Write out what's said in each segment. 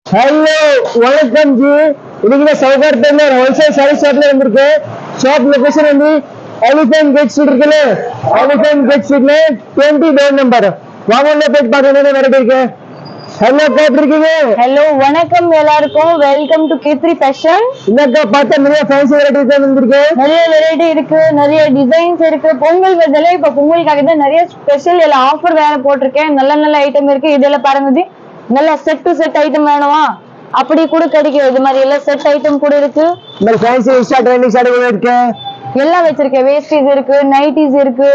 Hello वणकम जी इनके सौकर पे में होलसेल सारी शॉप में वंदिरुके शॉप लोकेशन வந்து எலிஃபென்ட் கேட் ஸ்ட்ரீட் இருக்குல எலிஃபென்ட் கேட் ஸ்ட்ரீட்ல 20 டோர் நம்பர் வாங்க உள்ள போய் பாருங்க என்ன வெரைட்டி இருக்கு ஹலோ எப்படி இருக்கீங்க ஹலோ வணக்கம் எல்லாருக்கும் வெல்கம் டு K3 ஃபேஷன் இன்னைக்கு பார்த்த நிறைய ஃபேன்சி வெரைட்டிஸ் வந்திருக்கு நிறைய வெரைட்டி இருக்கு நிறைய டிசைன்ஸ் இருக்கு பொங்கல் வருதுல இப்ப பொங்கலுக்காக தான் நிறைய ஸ்பெஷல் எல்லாம் ஆஃபர் வேற போட்டிருக்கேன் நல்ல நல்ல ஐட்டம் இருக்கு இதெல்லாம் பாருங்க நல்ல செட் டு செட் ஐட்டம் வேணுமா அப்படி கூட கிடைக்கும் இது மாதிரி எல்லாம் செட் ஐட்டம் கூட இருக்கு இந்த ஃபேன்சி இன்ஸ்டா ட்ரெண்டிங் சாரீகள் இருக்கு எல்லாம் வச்சிருக்கேன் வேஸ்டீஸ் இருக்கு நைட்டிஸ் இருக்கு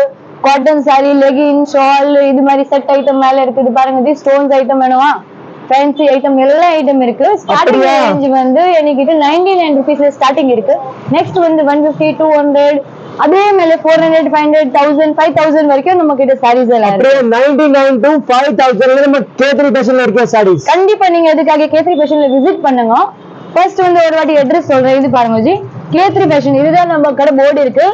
காட்டன் சாரி லெகின் ஷால் இது மாதிரி செட் ஐட்டம் மேல இருக்கு இது பாருங்க ஸ்டோன்ஸ் ஐட்டம் வேணுமா ஃபேன்சி ஐட்டம் எல்லா ஐட்டம் இருக்கு ஸ்டார்டிங் ரேஞ்ச் வந்து என்கிட்ட 99 ரூபீஸ்ல ஸ்டார்டிங் இருக்கு நெக்ஸ்ட் வந்து 150 200 அதே மேல 400 500 1000 5000 வரைக்கும் நம்ம கிட்ட சாரீஸ் எல்லாம் இருக்கு அப்படியே 99 to 5000 நம்ம K3 ஃபேஷன்ல இருக்க சாரீஸ் கண்டிப்பா நீங்க அதுக்காக K3 ஃபேஷன்ல விசிட் பண்ணுங்க ஃபர்ஸ்ட் வந்து ஒரு வாட்டி அட்ரஸ் சொல்றேன் இது பாருங்க ஜி K3 ஃபேஷன் இதுதான் நம்ம கடை போர்டு இருக்கு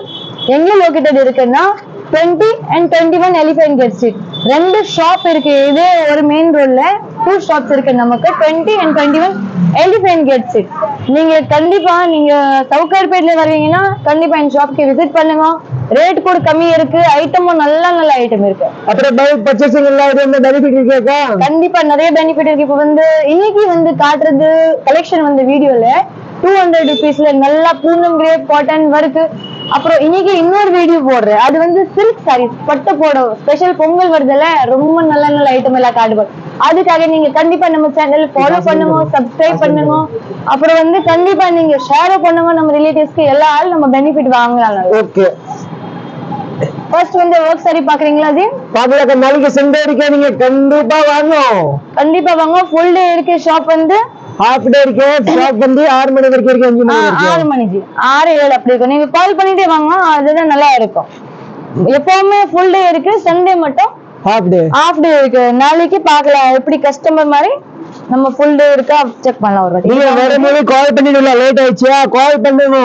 எங்க லொகேட்டட் இருக்குன்னா 20 and 21 எலிஃபென்ட் கேட் ஸ்ட்ரீட் ரெண்டு ஷாப் இருக்கு இதே ஒரு மெயின் ரோட்ல 2 ஷாப்ஸ் இருக்கு நமக்கு 20 and 21 எலிஃபென்ட் கேட் ஸ்ட்ரீட் நீங்க கண்டிப்பா நீங்க சவுகார்பேட்ல வருவீங்கன்னா கண்டிப்பா இந்த ஷாப்க்கு விசிட் பண்ணுங்க ரேட் கூட கம்மி இருக்கு ஐட்டமும் நல்ல நல்ல ஐட்டம் இருக்கு அப்புறம் பை பர்ச்சேசிங் எல்லாம் என்ன பெனிஃபிட் இருக்கா கண்டிப்பா நிறைய பெனிஃபிட் இருக்கு இப்போ வந்து இன்னைக்கு வந்து காட்டுறது கலெக்ஷன் வந்து வீடியோல 200 ரூபீஸ்ல நல்லா பூனம் கிரேப் காட்டன் வர்க் அப்புறம் இன்னைக்கு இன்னொரு வீடியோ போடுறேன் அது வந்து சில்க் சாரீஸ் பட்டு போடும் ஸ்பெஷல் பொங்கல் வருதுல ரொம்ப நல்ல நல்ல ஐட்டம் எல்லாம் காட்டுவோம் அதுக்காக நீங்க கண்டிப்பா நம்ம சேனல் ஃபாலோ பண்ணுங்க சப்ஸ்கிரைப் பண்ணுங்க அப்புறம் வந்து கண்டிப்பா நீங்க ஷேர் பண்ணுங்க நம்ம ரிலேட்டிவ்ஸ்க்கு எல்லா ஆள் நம்ம பெனிஃபிட் வாங்கலாம் ஓகே ஃபர்ஸ்ட் வந்து ஒர்க் சாரி பாக்குறீங்களா ஜி பாக்கல நாளைக்கு சண்டே இருக்கு நீங்க கண்டிப்பா வாங்க ஃபுல் டே இருக்கு ஷாப் வந்து ஹாஃப் டே இருக்கு ஷாப் வந்து 6 மணி வரைக்கும் இருக்கு 5 மணி வரைக்கும் 6 மணி ஜி 6 7 அப்படி இருக்கும் நீங்க கால் பண்ணிட்டே வாங்க அதுதான் நல்லா இருக்கும் எப்பவுமே ஃபுல் டே இருக்கு சண்டே மட்டும் ஹாஃப் டே இருக்கு நாளைக்கு பார்க்கலாம் எப்படி கஸ்டமர் மாதிரி நம்ம ஃபுல் டே இருக்கா செக் பண்ணலாம் ஒரு வாட்டி நீங்க வரும்போது கால் பண்ணிடுங்க லேட் ஆயிடுச்சா கால் பண்ணுங்க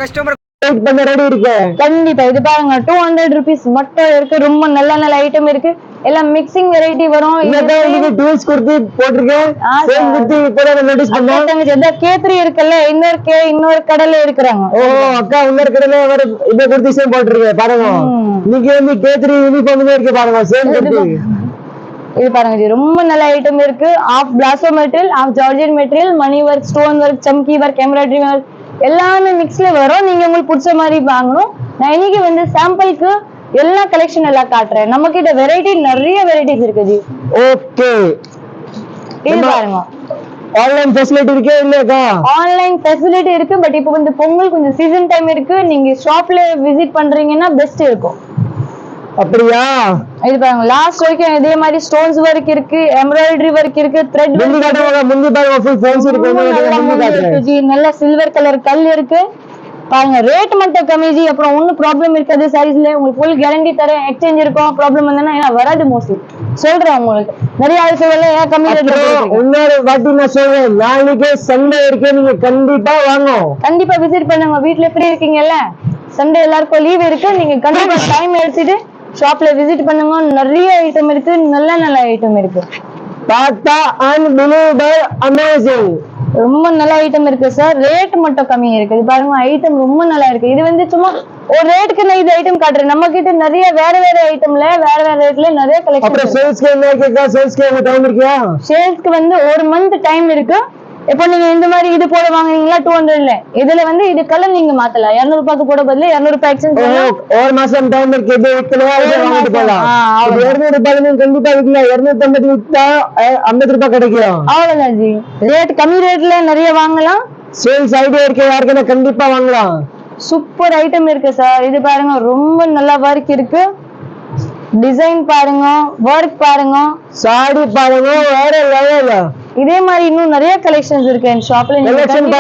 கஸ்டமர் வெயிட் பண்ண ரெடி இருக்கு கண்டிப்பா இது பாருங்க 200 ரூபீஸ் மட்டும் இருக்கு ரொம்ப நல்ல நல்ல ஐட்டம் இருக்கு எல்லாம் மிக்சிங் வெரைட்டி வரும் இன்னைக்கு டூல்ஸ் கொடுத்து போட்டுருக்கேன் சேம் கொடுத்து இப்போத நோட்டீஸ் பண்ணேன் K3 இருக்குல்ல இன்னொரு கடையில இருக்குறாங்க ஓ அக்கா இன்னொரு கடையில ஒரு இத கொடுத்து சேம் போட்டுருக்கேன் பாருங்க நீங்க வந்து K3 யூனிஃபார்ம்ல இருக்கு பாருங்க சேம் கொடுத்து இது பாருங்க ஜி ரொம்ப நல்ல ஐட்டம் இருக்கு of palazzo material of Georgian material மணி ஒர்க் ஸ்டோன் ஒர்க் சம்கி ஒர்க் எம்ப்ராய்டரி ஒர்க் எல்லாமே மிக்ஸ்ல வரும் நீங்க உங்களுக்கு பிடிச்ச மாதிரி வாங்கணும் நான் இன்னைக்கு வந்து சாம்பிளுக்கு எல்லா கலெக்ஷன் எல்லாம் காட்டுறேன் நம்ம கிட்ட வெரைட்டி நிறைய வெரைட்டிஸ் இருக்கு ஜி ஓகே இது பாருங்க ஆன்லைன் ஃபெசிலிட்டி இருக்கே இல்லையா ஆன்லைன் ஃபெசிலிட்டி இருக்கு பட் இப்போ வந்து பொங்கல் கொஞ்சம் சீசன் டைம் இருக்கு நீங்க ஷாப்ல விசிட் பண்றீங்கன்னா பெஸ்ட் இருக்கும் அப்படியா இது பாருங்க லாஸ்ட் வரைக்கும் இதே மாதிரி ஸ்டோன்ஸ் வர்க் இருக்கு எம்ப்ராய்டரி வர்க் இருக்கு த்ரெட் முந்தி பாருங்க ஃபுல் ஃபேன்சி இருக்கு நல்ல சில்வர் கலர் கல் இருக்கு பாருங்க ரேட் மட்டும் கம்மி ஜி அப்புறம் ஒன்னும் ப்ராப்ளம் இருக்காது சாரீஸ்ல உங்களுக்கு ஃபுல் கேரண்டி தரேன் எக்ஸ்சேஞ்ச் இருக்கும் ப்ராப்ளம் வந்தா வராது மோஸ்ட்லி சொல்றேன் உங்களுக்கு நிறைய ஆளுகள் ஏன் கம்மி ரேட்ல இன்னொரு வாட்டி நான் சொல்றேன் நாளைக்கு சண்டே இருக்கு நீங்க கண்டிப்பா வாங்க கண்டிப்பா விசிட் பண்ணுங்க வீட்ல ஃப்ரீ இருக்கீங்கல்ல சண்டே எல்லாருக்கும் லீவ் இருக்கு நீங்க கண்டிப்பா டைம் எடுத்துட்டு ஷாப்ல விசிட் பண்ணுங்க நிறைய ஐட்டம் இருக்கு நல்ல நல்ல ஐட்டம் இருக்கு டாடா அன்பிலீவபிள் அமேசிங் ரொம்ப நல்ல ஐட்டம் இருக்கு சார் ரேட் மட்டும் கம்மி இருக்கு இது பாருங்க ஐட்டம் ரொம்ப நல்லா இருக்கு இது வந்து சும்மா ஒரு ரேட்டுக்கு நான் இது ஐட்டம் காட்டுறேன் நம்ம கிட்ட நிறைய வேற வேற ஐட்டம்ல வேற வேற ரேட்ல நிறைய கலெக்ஷன் அப்புறம் சேல்ஸ்க்கு என்ன கேக்கா சேல்ஸ்க்கு டைம் இருக்கா சேல்ஸ்க்கு வந்து ஒரு மந்த் டைம் இருக்கு இப்போ நீங்க இந்த மாதிரி இது போட வாங்குறீங்களா 200ல இதுல வந்து இது கலர் நீங்க மாத்தலாம் 200 ரூபாய்க்கு போட பதிலா 200 ரூபாய் எக்ஸ்சேஞ்ச் பண்ணலாம் ஒரு மாசம் டைம் இருக்கு இது விக்கலையா வாங்கிட்டு போலாம் 200 ரூபாய் நீங்க கண்டிப்பா விக்கலாம் 250 வித்தா 50 ரூபாய் கிடைக்கும் அவ்வளவுதான் ஜி ரேட் கம்மி ரேட்ல நிறைய வாங்கலாம் சேல்ஸ் ஐடியா இருக்கு யாருக்குன்னா கண்டிப்பா வாங்கலாம் சூப்பர் ஐட்டம் இருக்கு சார் இது பாருங்க ரொம்ப நல்ல வர்க் இருக்கு டிசைன் பாருங்க வர்க் பாருங்க சாரி பாருங்க வேற லெவல் இதே மாதிரி இன்னும் நிறைய கலெக்ஷன்ஸ் இருக்கு இந்த ஷாப்ல நீங்க விசிட்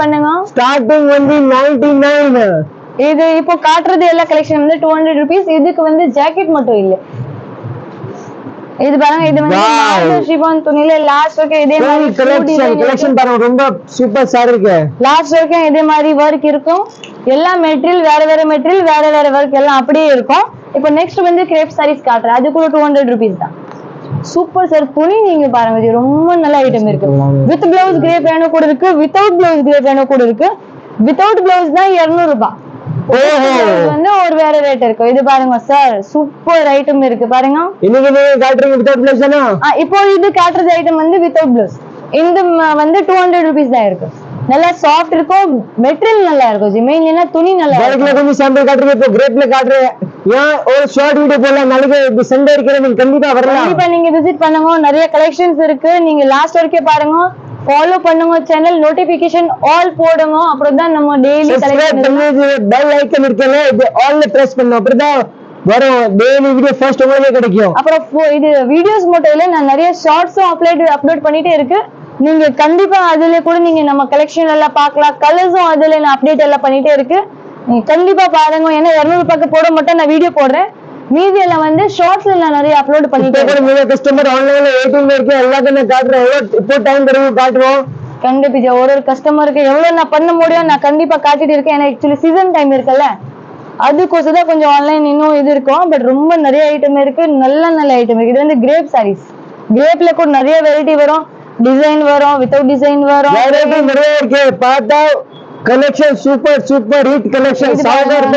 பண்ணுங்க ஸ்டார்டிங் வந்து 99 இது இப்போ காட்டுறது எல்லா கலெக்ஷன் வந்து 200 ரூபீஸ் இதுக்கு வந்து ஜாக்கெட் மட்டும் இல்ல இது பாருங்க இது வந்து மார்பிள் ஷிஃபான் துணில லாஸ்ட் வரைக்கும் இதே மாதிரி கலெக்ஷன் பாருங்க ரொம்ப சூப்பர் சாரி இருக்கு லாஸ்ட் வரைக்கும் இதே மாதிரி வர்க் இருக்கும் எல்லா மெட்டீரியல் வேற வேற மெட்டீரியல் வேற வேற வர்க் எல்லாம் அப்படியே இருக்கும் இப்போ நெக்ஸ்ட் வந்து கிரேப் சாரீஸ் காட்டுறேன் அது கூட 200 ரூபீஸ் தான் சூப்பர் சார். துணி நீங்க பாருங்க ஜி, ரொம்ப நல்ல ஐட்டம் இருக்கு. வித் பிளவுஸ் கிரே பேனோ கூட இருக்கு, வித்தவுட் பிளவுஸ் கிரே பேனோ கூட இருக்கு. வித்தவுட் பிளவுஸ் தான் 200 ரூபாய். வந்து ஒரு வேற ரேட் இருக்கு. இது பாருங்க சார், சூப்பர் ஐட்டம் இருக்கு பாருங்க. இன்னைக்கு நீங்க காட்டுறீங்க வித்தவுட் பிளவுஸ் தானா? இப்போ இது காட்டுறது ஐட்டம் வந்து வித்தவுட் பிளவுஸ். இந்த வந்து 200 rupees தான் இருக்கு. நல்லா சாஃப்ட் இருக்கும், மெட்டீரியல் நல்லா இருக்கும் ஜி. மெயினா துணி நல்லா இருக்கும். கொஞ்சம் சாம்பிள் காட்டுறீங்க, இப்போ கிரேப்ல காட்டுறேன். ஏன் ஒரு ஷார்ட் வீடியோ போடலாம், நாளைக்கு சண்டே இருக்கிற நீங்க கண்டிப்பா வரலாம். கண்டிப்பா நீங்க விசிட் பண்ணுங்க, நிறைய கலெக்ஷன்ஸ் இருக்கு. நீங்க லாஸ்ட் வரைக்கும் பாருங்க, ஃபாலோ பண்ணுங்க, சேனல் நோட்டிபிகேஷன் ஆல் போடுங்க. அப்புறம் தான் நம்ம டெய்லி சப்ஸ்கிரைப் பண்ணி பெல் ஐகான் இருக்குல்ல, இது ஆல்ல பிரஸ் பண்ணனும். அப்புறம் தான் வரும் டெய்லி வீடியோ ஃபர்ஸ்ட் உங்களுக்கு கிடைக்கும். அப்புறம் இது வீடியோஸ் மட்டும் இல்ல, நான் நிறைய ஷார்ட்ஸும் அப்லோட் பண்ணிட்டே இருக்கு. நீங்க கண்டிப்பா அதுல கூட நீங்க நம்ம கலெக்ஷன் எல்லாம் பார்க்கலாம். கலர்ஸும் அதுல நான் அப்டேட் எல்லாம் பண்ணிட்டே இருக்கு. நீங்க கண்டிப்பா பாருங்க. ஏன்னா 200 ரூபாய்க்கு போட மட்டும் நான் வீடியோ போடுறேன், மீதி எல்லாம் வந்து ஷார்ட்ஸ்ல நான் நிறைய அப்லோட் பண்ணிட்டே இருக்கேன். நிறைய கஸ்டமர் ஆன்லைன்ல வெயிட்டிங்ல இருக்கு, எல்லாத்தையும் நான் காட்டுறேன். இப்போ டைம் தருவோம், காட்டுவோம். கண்டிப்பா ஒரு கஸ்டமருக்கு எவ்வளவு நான் பண்ண முடியும் நான் கண்டிப்பா காட்டிட்டு இருக்கேன். ஏன்னா ஆக்சுவலி சீசன் டைம் இருக்குல்ல, அதுக்கோசம் தான் கொஞ்சம் ஆன்லைன் இன்னும் இது இருக்கும். பட் ரொம்ப நிறைய ஐட்டம் இருக்கு, நல்ல நல்ல ஐட்டம் இருக்கு. இது வந்து கிரேப் சாரீஸ். கிரேப்ல கூட நிறைய வெரைட்டி வரும், டிசைன் வரும், வித்தவுட் டிசைன் வரும், வெரைட்டி நிறைய இருக்கு. பார்த்தா collection super super hit collection. Sagar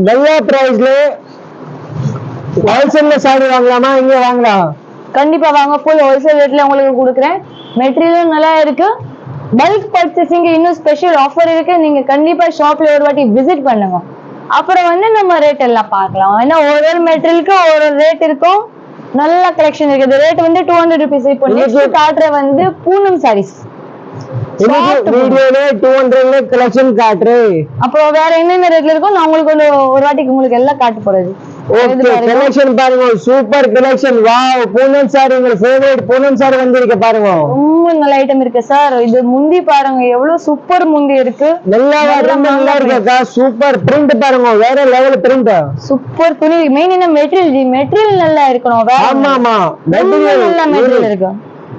நல்ல பிரைஸ்ல ஹோல்சேல்ல சாரி வாங்கலாமா, இங்க வாங்கலாம்? கண்டிப்பா வாங்க, ஃபுல் ஹோல்சேல் ரேட்ல உங்களுக்கு கொடுக்குறேன். மெட்டீரியலும் நல்லா இருக்கு. பல்க் பர்ச்சேசிங் இன்னும் ஸ்பெஷல் ஆஃபர் இருக்கு. நீங்க கண்டிப்பா ஷாப்ல ஒரு வாட்டி விசிட் பண்ணுங்க. அப்புறம் வந்து நம்ம ரேட் எல்லாம் பார்க்கலாம். ஏன்னா ஒரு மெட்டீரியலுக்கு ஒரு ரேட் இருக்கும். நல்ல கலெக்ஷன் இருக்கு. இந்த ரேட் வந்து 200 rupees. இப்போ நெக்ஸ்ட் காட்டுற வந்து பூனம் சாரீஸ். வீடியோல 200ல கலெக்ஷன் காட்டுறேன். அப்புறம் வேற என்னென்ன ரேட்ல இருக்கோ நான் உங்களுக்கு ஒரு வாட்டிக்கு உங்களுக்கு எல்லாம் காட்ட போறது. ஓகே, கலெக்ஷன் பாருங்க, super collection. Wow, Poonam sorry, உங்க ஃபேவரட் பூனம் சாரி வந்திருக்கு பாருங்க. ரொம்ப நல்ல ஐட்டம் இருக்கு சார். இது முந்தி பாருங்க, எவ்வளவு சூப்பர் முந்தி இருக்கு. நல்லா இருக்குக்கா. சூப்பர் பிரிண்ட் பாருங்க, வேற லெவல் பிரிண்ட். சூப்பர் துணி. மெயின் என்ன மெட்டீரியல் நல்லா இருக்கணும். ஆமா ஆமா, மெட்டீரியல் இருக்கு.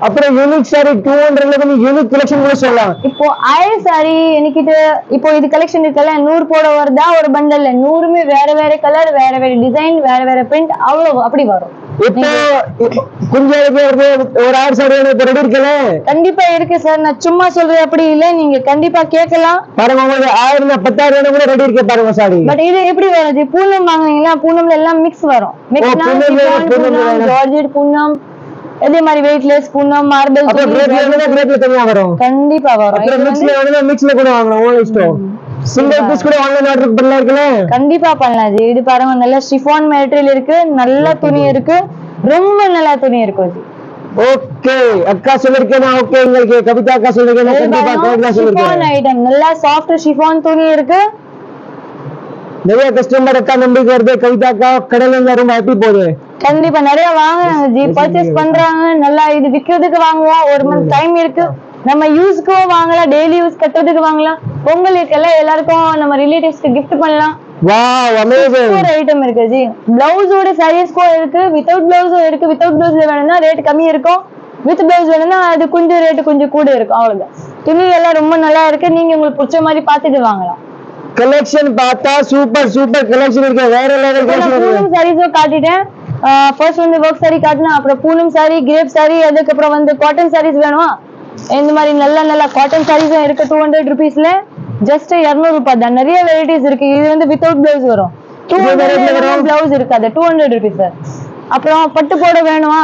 அப்புறம் யூனிக் சாரி 200ல கொஞ்சம் யூனிக் கலெக்ஷன் கூட சொல்லலாம். இப்போ ஆயில் சாரி என்கிட்ட இப்போ இது கலெக்ஷன் இருக்குல்ல, 100 போட வருதா ஒரு பண்டல்ல. 100மே வேற வேற கலர், வேற வேற டிசைன், வேற வேற பிரிண்ட், அவ்வளவு அப்படி வரும். இப்போ கொஞ்சம் ஒரு 6 சாரி ரெடி இருக்குல்ல? கண்டிப்பா இருக்கு சார். நான் சும்மா சொல்றது அப்படி இல்ல, நீங்க கண்டிப்பா கேட்கலாம். பாருங்க, உங்களுக்கு 1000 10,000 கூட ரெடி இருக்கு பாருங்க சாரி. பட் இது எப்படி வருது? பூனம் வாங்குனீங்களா? பூனம்ல எல்லாம் மிக்ஸ் வரும். மிக்ஸ்னா ஜார்ஜெட் பூனம், அதே மாதிரி வெயிட்லெஸ் பூனம், மார்பிள், கிரேப்ல தனியா வரும். கண்டிப்பா வரும். அப்புறம் மிக்ஸ்ல கூட வாங்கலாம், உங்க இஷ்டம். சிங்கிள் பீஸ் கூட ஆன்லைன் ஆர்டர் பண்ணலாம் இருக்குல? கண்டிப்பா பண்ணலாம் ஜி. இது பாருங்க, நல்ல ஷிஃபான் மெட்டீரியல் இருக்கு, நல்ல துணி இருக்கு, ரொம்ப நல்ல துணி இருக்கு ஜி. ஓகே, அக்கா சொல்லிருக்கேனா? ஓகே, உங்களுக்கு கவிதா அக்கா சொல்லிருக்கேனா? கண்டிப்பா கவிதா சொல்லிருக்கேன். ஷிஃபான் ஐட்டம், நல்ல சாஃப்ட் ஷிஃபான் துணி இருக்கு. நிறைய கஸ்டமர் அக்கா நம்பிக்கை வருது, கவிதா அக்கா கடையில ரொம்ப ஹாப்பி போகுது. கண்டிப்பா நிறைய வாங்குறாங்க ஜி, பர்ச்சேஸ் பண்றாங்க. நல்லா இது விக்கிறதுக்கு வாங்குவோம். ஒரு மந்த் டைம் இருக்கு, நம்ம யூஸ்க்கும் வாங்கலாம், டெய்லி யூஸ் கட்டுறதுக்கு வாங்கலாம். பொங்கலுக்கு எல்லாம் எல்லாருக்கும் நம்ம ரிலேட்டிவ்ஸ்க்கு gift பண்ணலாம். Wow, amazing. ஒரு ஐட்டம் இருக்கு ஜி. பிளவுஸோட சாரீஸ்க்கும் இருக்கு, வித்தவுட் பிளவுஸும் இருக்கு. வித்தவுட் பிளவுஸ்ல வேணும்னா ரேட் கம்மி இருக்கும், வித் பிளவுஸ் வேணும்னா அது கொஞ்சம் ரேட் கொஞ்சம் கூட இருக்கும், அவ்வளவுதான். துணி எல்லாம் ரொம்ப நல்லா இருக்கு. நீங்க உங்களுக்கு பிடிச்ச மாதிரி பார்த்துட்டு வாங்கலாம். கலெக்ஷன் பார்த்தா சூப்பர் சூப்பர் கலெக்ஷன் இருக்கு, வேற லெவல் கலெக்ஷன். பூனம் சாரீஸும் காட்டிட்டேன். ஃபர்ஸ்ட் வந்து ஒர்க் சாரி காட்டினா, அப்புறம் பூனம் சாரி, கிரேப் சாரி, அதுக்கப்புறம் வந்து காட்டன் சாரீஸ் வேணுமா? இந்த மாதிரி நல்ல நல்ல காட்டன் சாரீஸும் இருக்கு. 200 rupeesல ஜஸ்ட் 200 ரூபாய் தான். நிறைய வெரைட்டிஸ் இருக்கு. இது வந்து வித்தவுட் பிளவுஸ் வரும். 200 பிளவுஸ் இருக்காது, 200 rupees. அப்புறம் பட்டு போட வேணுமா?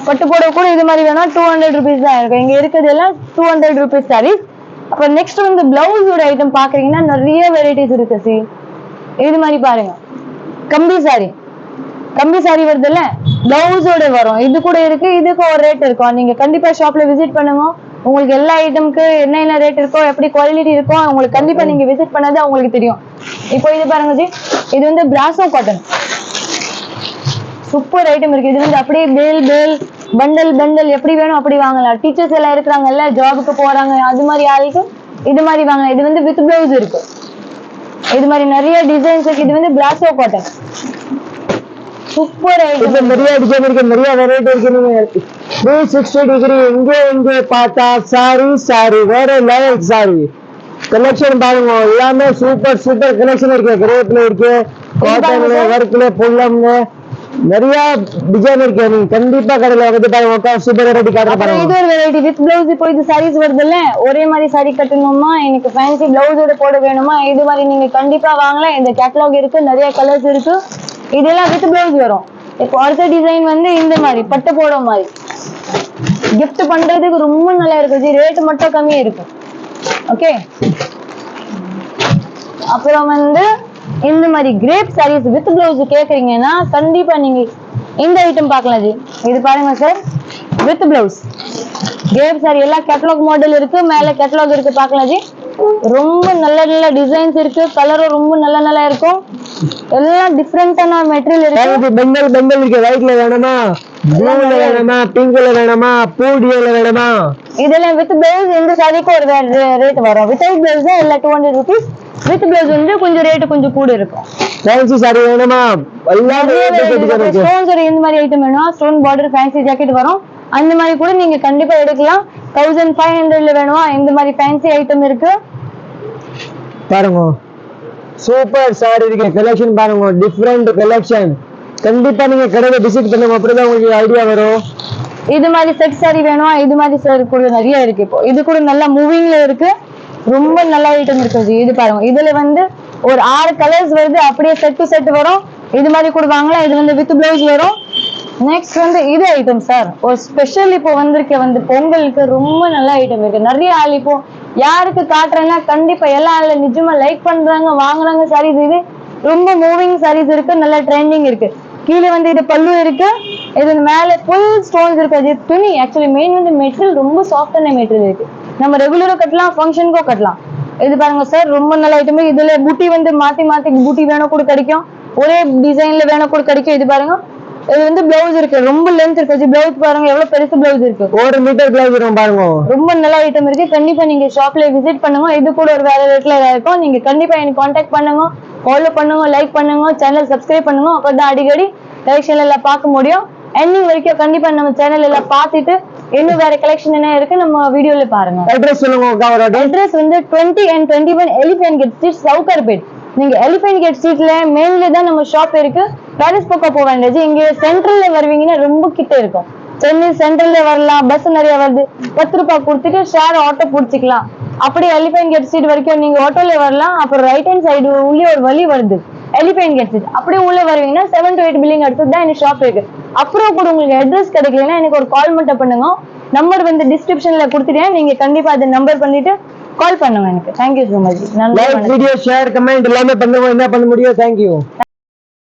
பட்டு போட கூட இது மாதிரி வேணும், 200 rupees தான் இருக்கு. இங்க இருக்கிறது எல்லாம் 200 rupees சாரீஸ். அப்புறம் நெக்ஸ்ட் வந்து பிளவுஸோட ஐட்டம் பாக்குறீங்கன்னா நிறைய வெரைட்டிஸ் இருக்கு சி. இது மாதிரி பாருங்க, கம்பி சாரி. கம்பி சாரி வருது இல்ல, பிளவுஸோட வரும். இது கூட இருக்கு, இதுக்கு ஒரு ரேட் இருக்கும். நீங்க கண்டிப்பா ஷாப்ல விசிட் பண்ணுங்க. உங்களுக்கு எல்லா ஐட்டமுக்கு என்ன ரேட் இருக்கோ, எப்படி குவாலிட்டி இருக்கோ, உங்களுக்கு கண்டிப்பா நீங்க விசிட் பண்ணாத உங்களுக்கு தெரியும். இப்போ இது பாருங்க ஜி, இது வந்து பிராசோ காட்டன். சூப்பர் ஐட்டம் இருக்கு. இது வந்து அப்படியே பேல் பண்டல் எப்படி வேணும் அப்படி வாங்கலாம். டீச்சர்ஸ் எல்லாம் இருக்கிறாங்கல்ல, ஜாபுக்கு போறாங்க, அது மாதிரி ஆளுக்கு இது மாதிரி வாங்கலாம். இது வந்து வித் பிளவுஸ் இருக்கு. இது மாதிரி நிறைய டிசைன்ஸ் இருக்கு. இது வந்து பிராசோ காட்டன். Super item. நிறைய டிசைன் இருக்கு, நிறைய வெரைட்டி இருக்கு. 360 டிகிரி எங்க பார்த்தா சாரி வேற லெவல் சாரி கலெக்ஷன் பாருங்க. எல்லாமே சூப்பர் சூப்பர் கலெக்ஷன் இருக்கு. கிரேப்ல இருக்கு, காட்டன்ல, ஒர்க்ல, புல்லம்ல, நிறைய டிசைன் இருக்கு, நீங்க கண்டிப்பா கடையில வந்து பாருங்க. ஒக்கா சூப்பர் வெரைட்டி காட்டுற அப்புறம் பாருங்க. இது ஒரு வெரைட்டி வித் பிளவுஸ். இப்போ இது சாரீஸ் வருது இல்ல, ஒரே மாதிரி சாரி கட்டணுமா, எனக்கு ஃபேன்சி பிளவுஸோட போட வேணுமா, இது மாதிரி நீங்க கண்டிப்பா வாங்கலாம். இந்த கேட்டலாக் இருக்கு, நிறைய கலர்ஸ் இருக்கு. இதெல்லாம் வித் பிளவுஸ் வரும். இப்போ அடுத்த டிசைன் வந்து இந்த மாதிரி பட்டு போட மாதிரி கிஃப்ட் பண்றதுக்கு ரொம்ப நல்லா இருக்கு. ரேட் மட்டும் கம்மியா இருக்கு. ஓகே, அப்புறம் வந்து இந்த மாதிரி கிரேப் சாரீஸ் வித் பிளவுஸ் கேக்குறீங்கன்னா கண்டிப்பா நீங்க இந்த ஐட்டம் பார்க்கலாம் ஜி. இது பாருங்க sir, with blouse crepe saree எல்லாம் கேட்டலாக் மாடல் இருக்கு, மேல கேட்டலாக் இருக்கு, பார்க்கலாம் ஜி. ரொம்ப நல்ல நல்ல டிசைன்ஸ் இருக்கு, கலரும் ரொம்ப நல்ல நல்லா இருக்கும். எல்லாம் டிஃப்ரெண்டான மெட்டீரியல் இருக்கு. பெங்கல் பெங்கல் இருக்கு, ஒயிட்ல வேணுமா, ப்ளூல வேணுமா, பிங்க்ல வேணுமா, பூடியோல வேணுமா, இதெல்லாம் வித் பிளவுஸ். இந்த சாரிக்கு ஒரு ரேட் வரும். வித்தவுட் பிளவுஸ் தான் எல்லாம் 200 rupees. வித் பிளவுஸ் வந்து கொஞ்சம் ரேட் கொஞ்சம் கூட இருக்கும். ஃபேன்சி சாரி வேணுமா, எல்லாமே ஸ்டோன்ஸ் இந்த மாதிரி ஐட்டம் வேணும், ஸ்டோன் பார்டர் ஃபேன்சி ஜாக்கெட் வரும். அந்த மாதிரி கூட நீங்க கண்டிப்பா எடுக்கலாம். 1500ல வேணுமா, இந்த மாதிரி ஃபேன்சி ஐட்டம் இருக்கு பாருங்க. சூப்பர் சாரி இருக்கு, கலெக்ஷன் பாருங்க, டிஃபரெண்ட் கலெக்ஷன். கண்டிப்பா நீங்க கடையில விசிட் பண்ணுங்க, அப்படிதான் உங்களுக்கு ஐடியா வரும். இது மாதிரி செட் சாரி வேணும், இது மாதிரி சாரி கூட நிறைய இருக்கு. இப்போ இது கூட நல்லா மூவிங்ல இருக்கு, ரொம்ப நல்ல ஐட்டம் இருக்கு. இது பாருங்க, இதுல வந்து ஒரு 6 கலர்ஸ் வருது, அப்படியே செட் டு செட் வரும். இது மாதிரி கூட வாங்கலாம். இது வந்து வித் பிளவுஸ் வரும். நெக்ஸ்ட் வந்து இது ஐட்டம் சார், ஒரு ஸ்பெஷல் இப்போ வந்திருக்க வந்து பொங்கலுக்கு ரொம்ப நல்ல ஐட்டம் இருக்கு. நிறைய ஆள் இப்போ யாருக்கு காட்டுறேன்னா கண்டிப்பா எல்லா ஆள் நிஜமா லைக் பண்றாங்க, வாங்குறாங்க சாரீஸ். இது ரொம்ப மூவிங் சாரீஸ் இருக்கு, நல்ல ட்ரெண்டிங் இருக்கு. கீழே வந்து இது பல்லு இருக்கு, இது மேல ஃபுல் ஸ்டோன்ஸ் இருக்கு. அது துணி ஆக்சுவலி மெயின் வந்து மெட்டீரியல் ரொம்ப சாஃப்டான மெட்டீரியல் இருக்கு. நம்ம ரெகுலரா கட்டலாம், ஃபங்க்ஷனுக்கும் கட்டலாம். இது பாருங்க சார், ரொம்ப நல்ல ஐட்டம். இதுல பூட்டி வந்து மாத்தி மாத்தி பூட்டி வேணும் கூட கிடைக்கும், ஒரே டிசைன்ல வேணும் கூட கிடைக்கும். இது பாருங்க, இது வந்து பிளவுஸ் இருக்கு, ரொம்ப லென்த் இருக்கு. பிளவுஸ் பாருங்க எவ்வளவு பெருசு பிளவுஸ் இருக்கு, 1 மீட்டர் பிளவுஸ் இருக்கும் பாருங்க. ரொம்ப நல்ல ஐட்டம் இருக்கு. கண்டிப்பா நீங்க ஷாப்ல விசிட் பண்ணுங்க. இது கூட ஒரு வேற ரேட்ல இருக்கும். நீங்க கண்டிப்பா எனக்கு கான்டாக்ட் பண்ணுங்க, ஃபாலோ பண்ணுங்க, லைக் பண்ணுங்க, சேனல் சப்ஸ்கிரைப் பண்ணுங்க. அப்பதான் அடிக்கடி கலெக்ஷன் எல்லாம் பார்க்க முடியும். எண்டிங் வரைக்கும் கண்டிப்பா நம்ம சேனல் எல்லாம் பார்த்துட்டு இன்னும் வேற கலெக்ஷன் என்ன இருக்கு நம்ம வீடியோல பாருங்க. அட்ரஸ் சொல்லுங்க. அட்ரஸ் வந்து 20 and 21 elephant gate street, Sowcarpet. நீங்க எலிஃபென்ட் கேட் ஸ்ட்ரீட்ல மெயின்ல தான் நம்ம ஷாப் இருக்கு. பாரிஸ் பக்கம் போக வேண்டியது, இங்க சென்ட்ரல்ல வருவீங்கன்னா ரொம்ப கிட்ட இருக்கும். சென்னை சென்ட்ரல்ல வரலாம், பஸ் நிறைய வருது. 10 ரூபாய் கொடுத்துட்டு ஷேர் ஆட்டோ பிடிச்சிக்கலாம். அப்படி எலிஃபென்ட் கேட் ஸ்ட்ரீட் வரைக்கும் நீங்க ஆட்டோல வரலாம். அப்புறம் ரைட் ஹேண்ட் சைடு உள்ளே ஒரு வழி வருது, எலிஃபென்ட் கேட் ஸ்ட்ரீட். அப்படியே உள்ள வருவீங்கன்னா 7 to 8 பில்டிங் அடுத்து தான் எனக்கு ஷாப் இருக்கு. அப்புறம் கூட உங்களுக்கு அட்ரஸ் கிடைக்கலன்னா எனக்கு ஒரு கால் மட்டும் பண்ணுங்க. நம்பர் வந்து டிஸ்கிரிப்ஷன்ல கொடுத்துட்டேன், நீங்க கண்டிப்பா அதை நம்பர் பண்ணிட்டு கால் பண்ணுங்க எனக்கு. Thank you so much. Like, video, share, comment எல்லாமே பண்ணுங்க. என்ன பண்ண முடியும்? தேங்க்யூ.